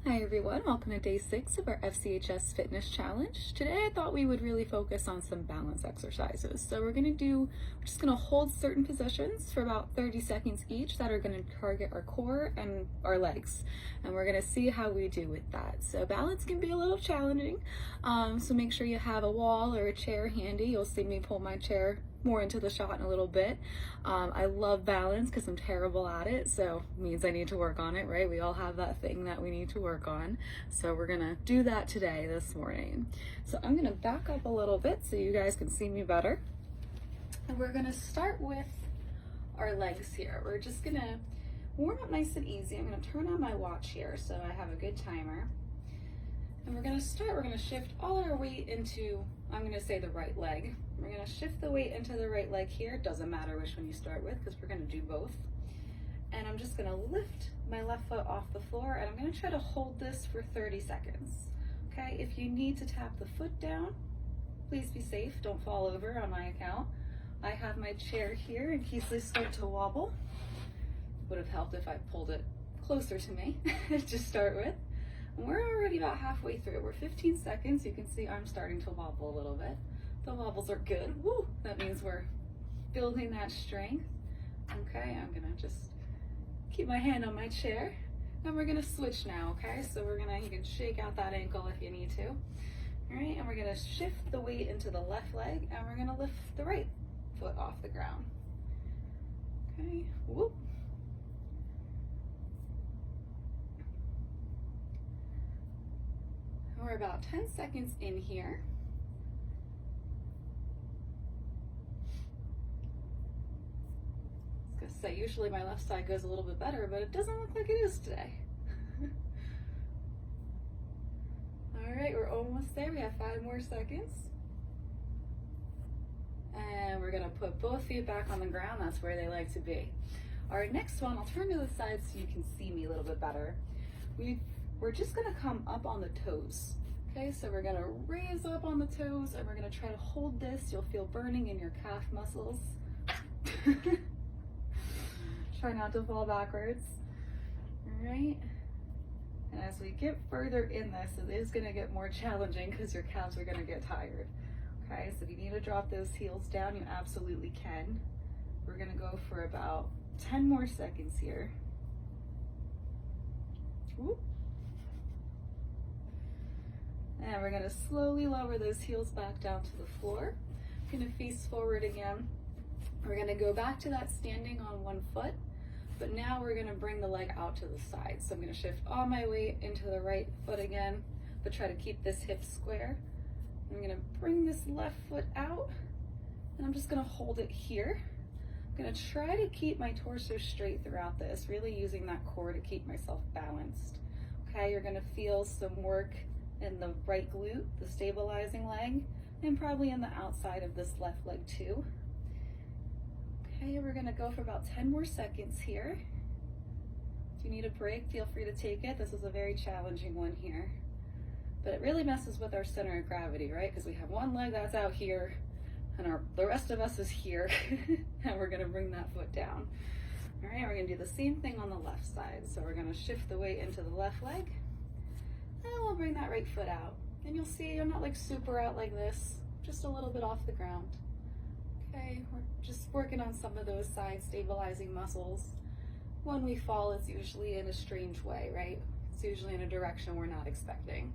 Hi everyone, welcome to day 6 of our FCHS Fitness Challenge. Today I thought we would really focus on some balance exercises. So we're just gonna hold certain positions for about 30 seconds each that are gonna target our core and our legs. And we're gonna see how we do with that. So balance can be a little challenging. So make sure you have a wall or a chair handy. You'll see me pull my chair more into the shot in a little bit. I love balance because I'm terrible at it, so it means I need to work on it, right? We all have that thing that we need to work on. So we're gonna do that today, this morning. So I'm gonna back up a little bit so you guys can see me better. And we're gonna start with our legs here. We're just gonna warm up nice and easy. I'm gonna turn on my watch here so I have a good timer. And we're gonna shift all our weight into, I'm gonna say the right leg. We're gonna shift the weight into the right leg here. It doesn't matter which one you start with because we're gonna do both. And I'm just gonna lift my left foot off the floor and I'm gonna try to hold this for 30 seconds. Okay, if you need to tap the foot down, please be safe, don't fall over on my account. I have my chair here in case they start to wobble. Would have helped if I pulled it closer to me to start with. And we're already about halfway through. We're 15 seconds. You can see I'm starting to wobble a little bit. The wobbles are good. Woo! That means we're building that strength. Okay, I'm gonna just keep my hand on my chair and we're gonna switch now, okay? So you can shake out that ankle if you need to. All right, and we're gonna shift the weight into the left leg and we're gonna lift the right foot off the ground. Okay, whoop. We're about 10 seconds in here. I was gonna say, usually my left side goes a little bit better, but it doesn't look like it is today. All right, we're almost there. We have 5 more seconds. And we're gonna put both feet back on the ground. That's where they like to be. Our next one, I'll turn to the side so you can see me a little bit better. We're just gonna come up on the toes. Okay, so we're gonna raise up on the toes and we're gonna try to hold this. You'll feel burning in your calf muscles. Try not to fall backwards. All right. And as we get further in this, it is gonna get more challenging because your calves are gonna get tired. Okay, so if you need to drop those heels down, you absolutely can. We're gonna go for about 10 more seconds here. Whoop. And we're gonna slowly lower those heels back down to the floor. I'm gonna face forward again. We're gonna go back to that standing on one foot, but now we're gonna bring the leg out to the side. So I'm gonna shift all my weight into the right foot again, but try to keep this hip square. I'm gonna bring this left foot out, and I'm just gonna hold it here. I'm gonna try to keep my torso straight throughout this, really using that core to keep myself balanced. Okay, you're gonna feel some work in the right glute, the stabilizing leg, and probably in the outside of this left leg too. Okay, we're gonna go for about 10 more seconds here. If you need a break, feel free to take it. This is a very challenging one here. But it really messes with our center of gravity, right? Because we have one leg that's out here, and the rest of us is here, and we're gonna bring that foot down. All right, we're gonna do the same thing on the left side. So we're gonna shift the weight into the left leg, and we'll bring that right foot out. And you'll see I'm not like super out like this, just a little bit off the ground. Okay, we're just working on some of those side stabilizing muscles. When we fall, it's usually in a strange way, right? It's usually in a direction we're not expecting.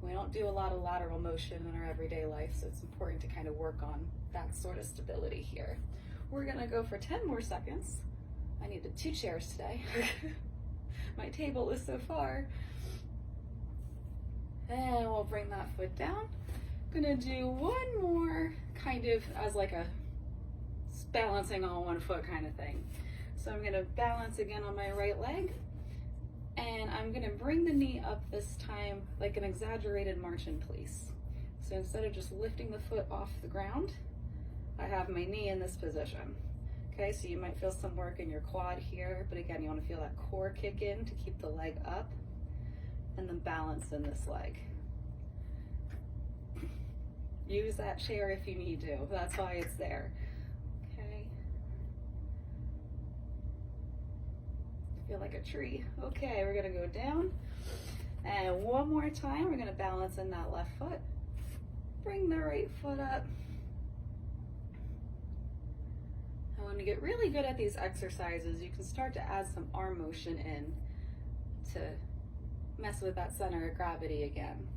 We don't do a lot of lateral motion in our everyday life, so it's important to kind of work on that sort of stability here. We're gonna go for 10 more seconds. I needed 2 chairs today. My table is so far. And we'll bring that foot down. I'm gonna do one more kind of as like a balancing on one foot kind of thing. So I'm gonna balance again on my right leg, and I'm gonna bring the knee up this time like an exaggerated march in place. So instead of just lifting the foot off the ground, I have my knee in this position. Okay, so you might feel some work in your quad here, but again, you wanna feel that core kick in to keep the leg up and then balance in this leg. Use that chair if you need to, that's why it's there. Okay. Feel like a tree. Okay, we're gonna go down. And one more time, we're gonna balance in that left foot. Bring the right foot up. And when you get really good at these exercises, you can start to add some arm motion in to mess with that center of gravity again.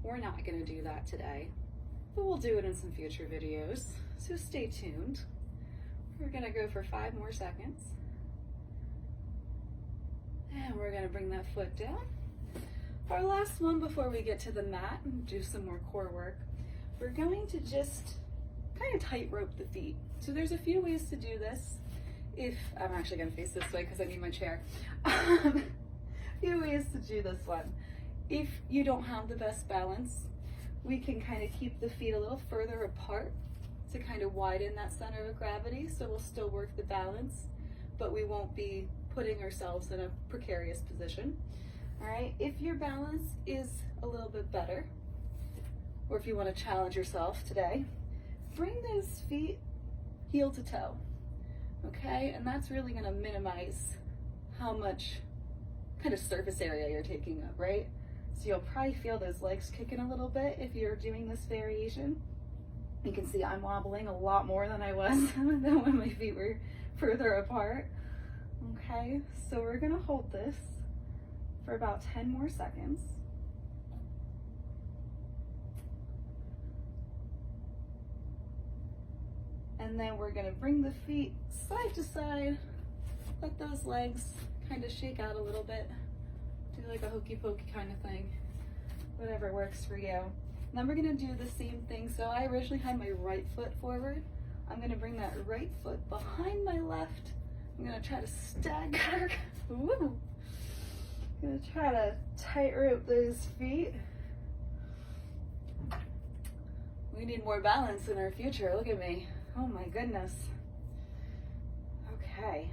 We're not gonna do that today, but we'll do it in some future videos, so stay tuned. We're gonna go for 5 more seconds. And we're gonna bring that foot down. Our last one before we get to the mat and do some more core work, we're going to just kind of tightrope the feet. So there's a few ways to do this. I'm actually gonna face this way because I need my chair. A few ways to do this one. If you don't have the best balance, we can kind of keep the feet a little further apart to kind of widen that center of gravity, so we'll still work the balance, but we won't be putting ourselves in a precarious position. All right, if your balance is a little bit better, or if you want to challenge yourself today, bring those feet heel to toe, okay? And that's really going to minimize how much kind of surface area you're taking up, right? So you'll probably feel those legs kicking a little bit if you're doing this variation. You can see I'm wobbling a lot more than I was than when my feet were further apart. Okay, so we're gonna hold this for about 10 more seconds. And then we're gonna bring the feet side to side, let those legs kind of shake out a little bit. Do like a hokey pokey kind of thing, whatever works for you. And then we're gonna do the same thing. So I originally had my right foot forward. I'm gonna bring that right foot behind my left. I'm gonna try to stagger. Woo! I'm gonna try to tightrope those feet. We need more balance in our future. Look at me. Oh my goodness. Okay.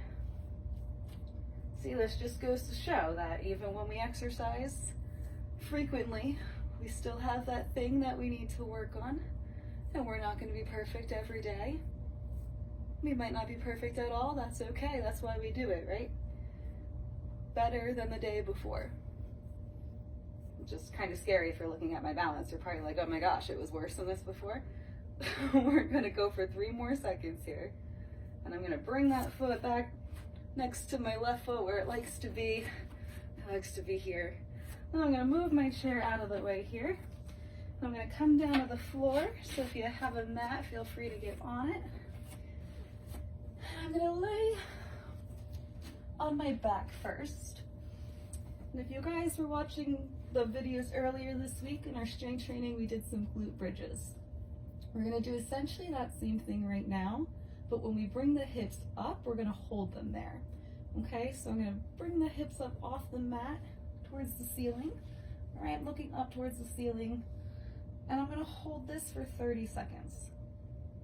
See, this just goes to show that even when we exercise frequently, we still have that thing that we need to work on, and we're not going to be perfect every day. We might not be perfect at all. That's okay. That's why we do it, right? Better than the day before. Just kind of scary if you're looking at my balance. You're probably like, oh my gosh, it was worse than this before. We're going to go for 3 more seconds here. And I'm going to bring that foot back next to my left foot where it likes to be. It likes to be here. And I'm going to move my chair out of the way here. I'm going to come down to the floor. So if you have a mat, feel free to get on it. I'm going to lay on my back first. And if you guys were watching the videos earlier this week in our strength training, we did some glute bridges. We're going to do essentially that same thing right now, but when we bring the hips up, we're going to hold them there. Okay, so I'm going to bring the hips up off the mat towards the ceiling. All right, looking up towards the ceiling, and I'm going to hold this for 30 seconds.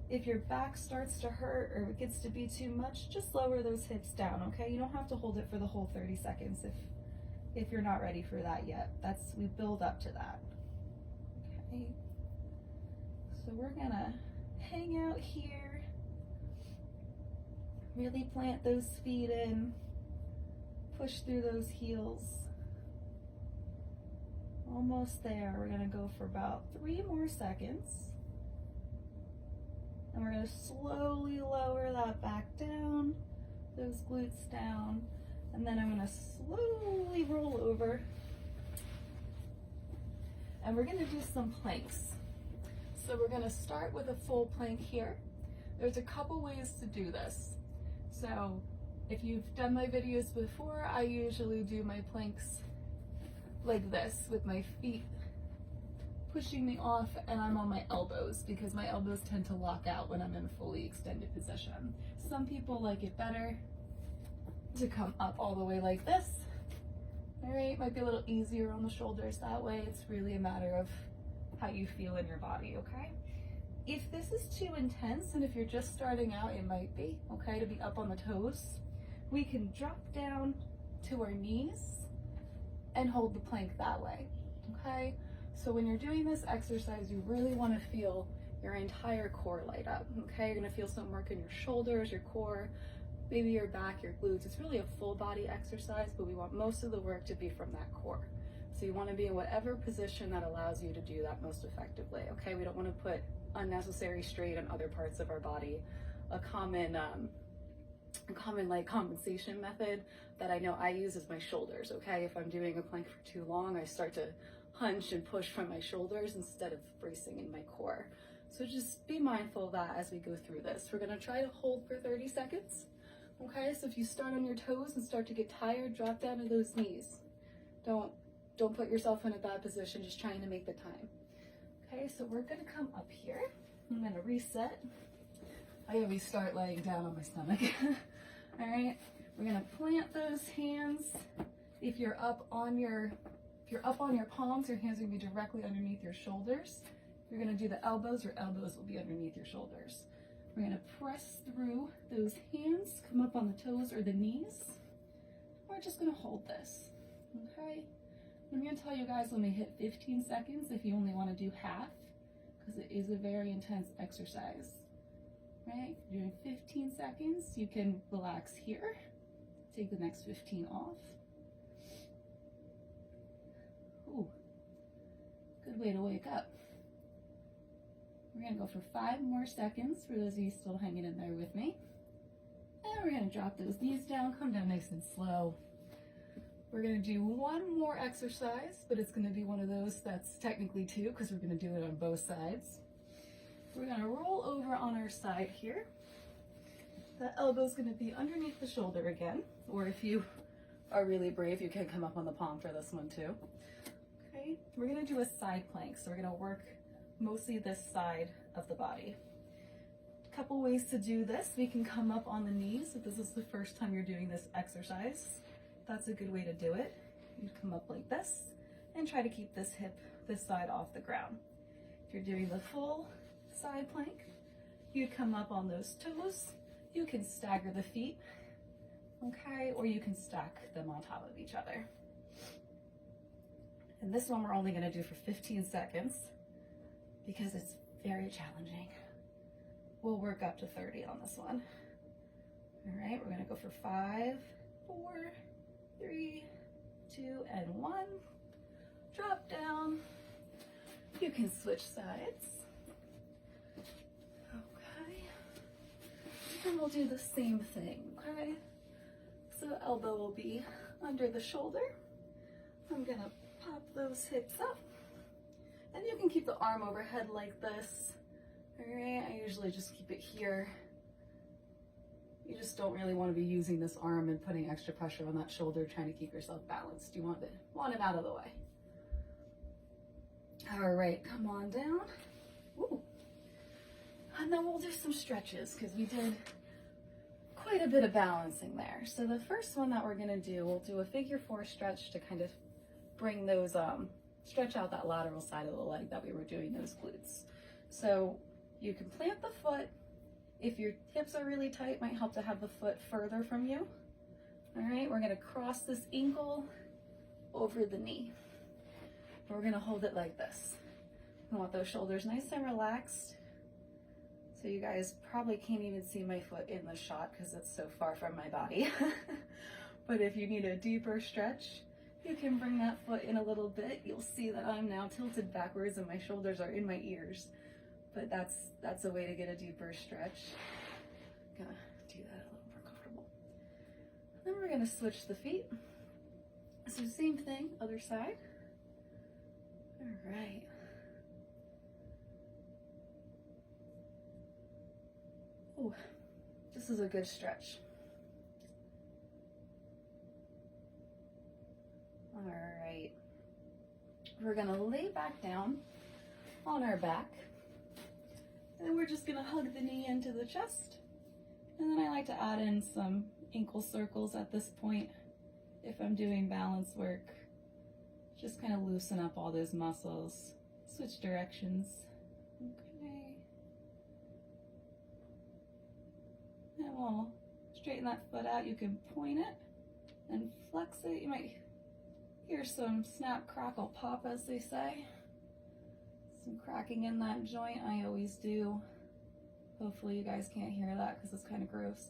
If your back starts to hurt or it gets to be too much, just lower those hips down, okay? You don't have to hold it for the whole 30 seconds if you're not ready for that yet. We build up to that. Okay. So we're gonna hang out here, really plant those feet in, push through those heels. Almost there. We're gonna go for about 3 more seconds. And we're gonna slowly lower that back down, those glutes down, and then I'm gonna slowly roll over. And we're gonna do some planks. So we're gonna start with a full plank here. There's a couple ways to do this. So if you've done my videos before, I usually do my planks like this with my feet pushing me off and I'm on my elbows because my elbows tend to lock out when I'm in a fully extended position. Some people like it better to come up all the way like this. All right, might be a little easier on the shoulders that way. It's really a matter of how you feel in your body, okay? If this is too intense, and if you're just starting out, it might be, okay, to be up on the toes. We can drop down to our knees and hold the plank that way, okay? So when you're doing this exercise, you really want to feel your entire core light up, okay? You're gonna feel some work in your shoulders, your core, maybe your back, your glutes. It's really a full body exercise, but we want most of the work to be from that core. So you want to be in whatever position that allows you to do that most effectively, okay? We don't want to put unnecessary strain on other parts of our body. A common like compensation method that I know I use is my shoulders, okay? If I'm doing a plank for too long, I start to hunch and push from my shoulders instead of bracing in my core. So just be mindful of that as we go through this. We're gonna try to hold for 30 seconds, okay? So if you start on your toes and start to get tired, drop down to those knees. Don't put yourself in a bad position, just trying to make the time. Okay, so we're gonna come up here. I'm gonna reset. I always start laying down on my stomach. All right, we're gonna plant those hands. If you're up on your palms, your hands are gonna be directly underneath your shoulders. You're gonna do the elbows, your elbows will be underneath your shoulders. We're gonna press through those hands, come up on the toes or the knees. We're just gonna hold this, okay? I'm gonna tell you guys when we hit 15 seconds if you only wanna do half, because it is a very intense exercise, right? You're doing 15 seconds, you can relax here, take the next 15 off. Ooh, good way to wake up. We're gonna go for 5 more seconds for those of you still hanging in there with me. And we're gonna drop those knees down, come down nice and slow. We're gonna do one more exercise, but it's gonna be one of those that's technically 2 because we're gonna do it on both sides. We're gonna roll over on our side here. The elbow's gonna be underneath the shoulder again, or if you are really brave, you can come up on the palm for this one too. Okay, we're gonna do a side plank, so we're gonna work mostly this side of the body. A couple ways to do this. We can come up on the knees if this is the first time you're doing this exercise. That's a good way to do it. You'd come up like this and try to keep this side off the ground. If you're doing the full side plank, you'd come up on those toes. You can stagger the feet, okay? Or you can stack them on top of each other. And this one we're only gonna do for 15 seconds because it's very challenging. We'll work up to 30 on this one. All right, we're gonna go for 5, 4, 3, 2, and 1. Drop down. You can switch sides. Okay. And we'll do the same thing, okay? So elbow will be under the shoulder. I'm gonna pop those hips up. And you can keep the arm overhead like this. All right, I usually just keep it here. You just don't really want to be using this arm and putting extra pressure on that shoulder trying to keep yourself balanced. You want it out of the way. All right, come on down. Ooh. And then we'll do some stretches because we did quite a bit of balancing there. So the first one that we're gonna do, we'll do a figure 4 stretch to kind of bring those, stretch out that lateral side of the leg that we were doing, those glutes. So you can plant the foot. If your hips are really tight, it might help to have the foot further from you. All right, we're gonna cross this ankle over the knee. And we're gonna hold it like this. We want those shoulders nice and relaxed. So you guys probably can't even see my foot in the shot because it's so far from my body. But if you need a deeper stretch, you can bring that foot in a little bit. You'll see that I'm now tilted backwards and my shoulders are in my ears. But that's a way to get a deeper stretch. I'm gonna do that a little more comfortable. Then we're gonna switch the feet. So same thing, other side. All right. Ooh, this is a good stretch. All right. We're gonna lay back down on our back. And then we're just gonna hug the knee into the chest. And then I like to add in some ankle circles at this point if I'm doing balance work. Just kind of loosen up all those muscles. Switch directions. Okay. And we'll straighten that foot out. You can point it and flex it. You might hear some snap, crackle, pop, as they say. Some cracking in that joint, I always do. Hopefully you guys can't hear that because it's kind of gross.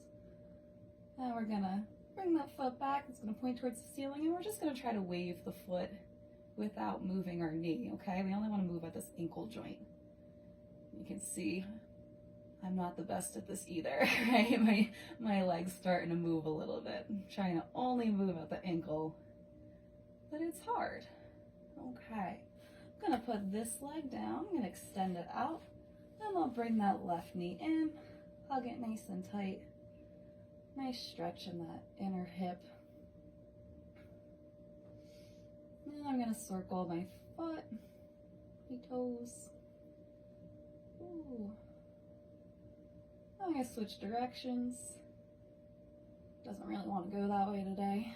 Now we're gonna bring that foot back. It's gonna point towards the ceiling and we're just gonna try to wave the foot without moving our knee, okay? We only want to move at this ankle joint. You can see I'm not the best at this either, right? My leg's starting to move a little bit. I'm trying to only move at the ankle, but it's hard. Okay, I'm gonna put this leg down, I'm gonna extend it out, and I'll bring that left knee in, hug it nice and tight. Nice stretch in that inner hip. And I'm gonna circle my foot, my toes. Ooh. I'm gonna switch directions. Doesn't really want to go that way today.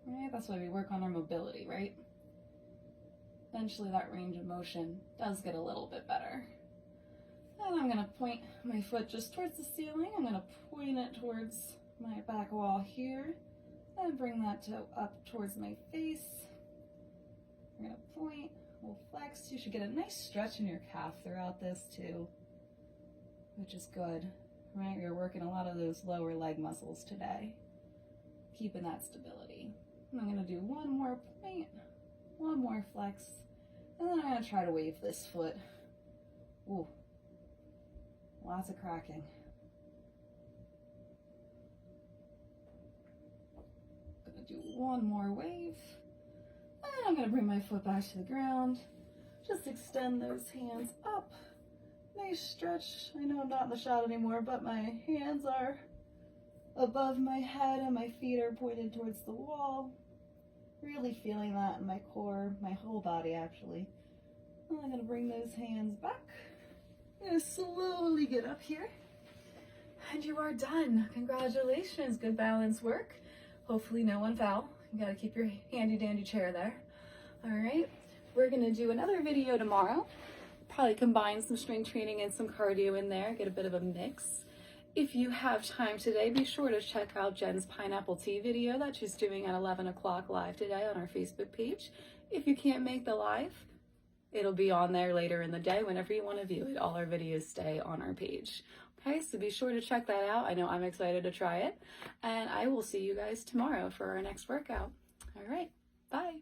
Right, that's why we work on our mobility, right? Eventually that range of motion does get a little bit better. And I'm gonna point my foot just towards the ceiling. I'm gonna point it towards my back wall here and bring that up towards my face. I'm gonna point, we'll flex. You should get a nice stretch in your calf throughout this too, which is good, right? We're working a lot of those lower leg muscles today, keeping that stability. And I'm gonna do one more point, one more flex, and then I'm gonna try to wave this foot. Ooh, lots of cracking. Gonna do one more wave, and I'm gonna bring my foot back to the ground. Just extend those hands up. Nice stretch. I know I'm not in the shot anymore, but my hands are above my head and my feet are pointed towards the wall. Really feeling that in my core, my whole body actually. And I'm gonna bring those hands back. I'm gonna slowly get up here. And you are done. Congratulations, good balance work. Hopefully no one fell. You gotta keep your handy dandy chair there. All right, we're gonna do another video tomorrow. Probably combine some strength training and some cardio in there, get a bit of a mix. If you have time today, be sure to check out Jen's pineapple tea video that she's doing at 11 o'clock live today on our Facebook page. If you can't make the live, it'll be on there later in the day whenever you want to view it. All our videos stay on our page. Okay, so be sure to check that out. I know I'm excited to try it. And I will see you guys tomorrow for our next workout. All right, bye.